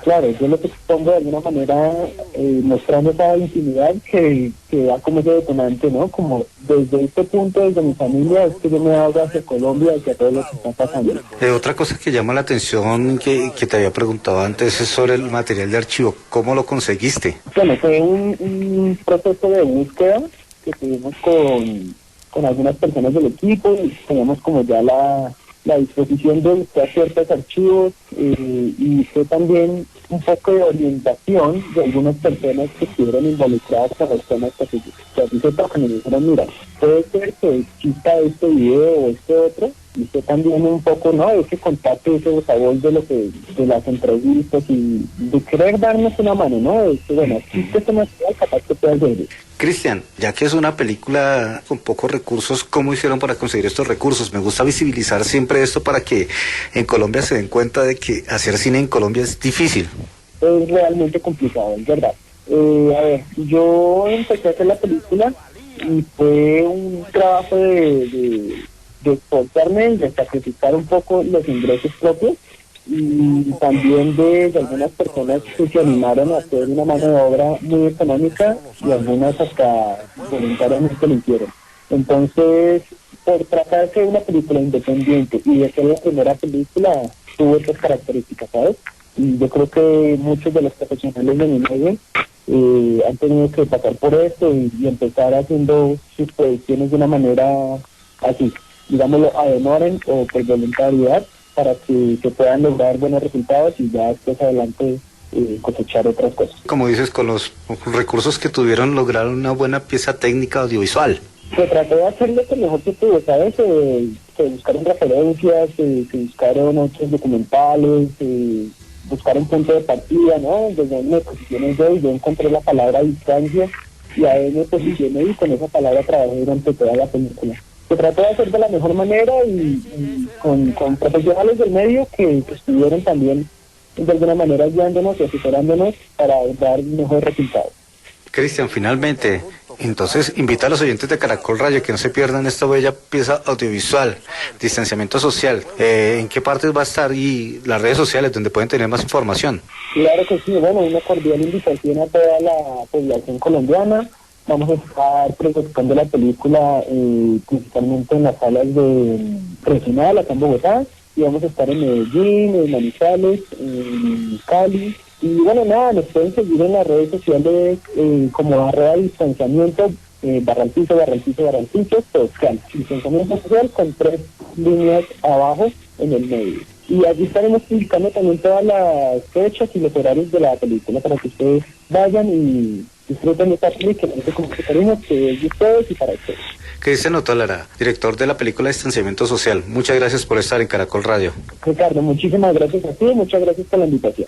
claro, yo lo que expongo de alguna manera, mostrando esa intimidad que da como ese detonante, ¿no? Como desde este punto, desde mi familia, es que yo me hago hacia Colombia, hacia todo lo que está pasando. Otra cosa que llama la atención, que te había preguntado antes, es sobre el material de archivo. ¿Cómo lo conseguiste? Bueno, fue un proceso de búsqueda que tuvimos con algunas personas del equipo, y teníamos como ya la disposición de buscar ciertos archivos, y fue también un poco de orientación de algunas personas que estuvieron involucradas con los temas que así se tocan, y me dijeron, mira, puede ser que exista este video o este otro, y fue también un poco, ¿no?, ese contacto, ese voz de las entrevistas, y de querer darnos una mano, ¿no?, de que, bueno, existe este material, capaz que puedas ver. Cristian, ya que es una película con pocos recursos, ¿cómo hicieron para conseguir estos recursos? Me gusta visibilizar siempre esto para que en Colombia se den cuenta de que hacer cine en Colombia es difícil. Es realmente complicado, es verdad. A ver, yo empecé a hacer la película y y fue un trabajo de esforzarme y de sacrificar un poco los ingresos propios y también de algunas personas que se animaron a hacer una mano de obra muy económica y algunas hasta voluntariamente lo hicieron. Entonces, por tratarse de una película independiente y de ser la primera película, tuvo estas características, ¿sabes? Y yo creo que muchos de los profesionales de mi medio han tenido que pasar por esto y empezar haciendo sus producciones de una manera así, digámoslo, ad honorem o por voluntariedad, para que se puedan lograr buenos resultados y ya después adelante cosechar otras cosas. Como dices, con los recursos que tuvieron, lograron una buena pieza técnica audiovisual. Se trató de hacer lo que mejor se pudo, ¿sabes? Se buscaron referencias, se buscaron otros documentales, buscaron punto de partida, ¿no? Desde ahí me posicioné yo encontré la palabra distancia y ahí me posicioné y con esa palabra trabajé durante toda la película. Se trató de hacer de la mejor manera y con profesionales del medio que estuvieron también de alguna manera guiándonos y asesorándonos para dar mejores resultados. Cristian, finalmente, entonces invita a los oyentes de Caracol Radio que no se pierdan esta bella pieza audiovisual, Distanciamiento Social. ¿En qué partes va a estar y las redes sociales donde pueden tener más información? Claro que sí, bueno, una cordial invitación a toda la población colombiana. Vamos a estar proyectando la película principalmente en las salas de regional acá en Bogotá y vamos a estar en Medellín, en Manizales, en Cali. Y bueno, nada, nos pueden seguir en las redes sociales como @distanciamiento, barranpizo, social. Distanciamiento social con 3 líneas abajo en el medio. Y allí estaremos publicando también todas las fechas y los horarios de la película para que ustedes vayan y disfruten de esta película, como que queremos que es de ustedes y para ustedes. Cristian Notalara, director de la película Distanciamiento Social. Muchas gracias por estar en Caracol Radio. Ricardo, muchísimas gracias a ti, muchas gracias por la invitación.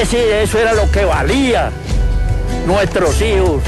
Sí, eso era lo que valía nuestros hijos.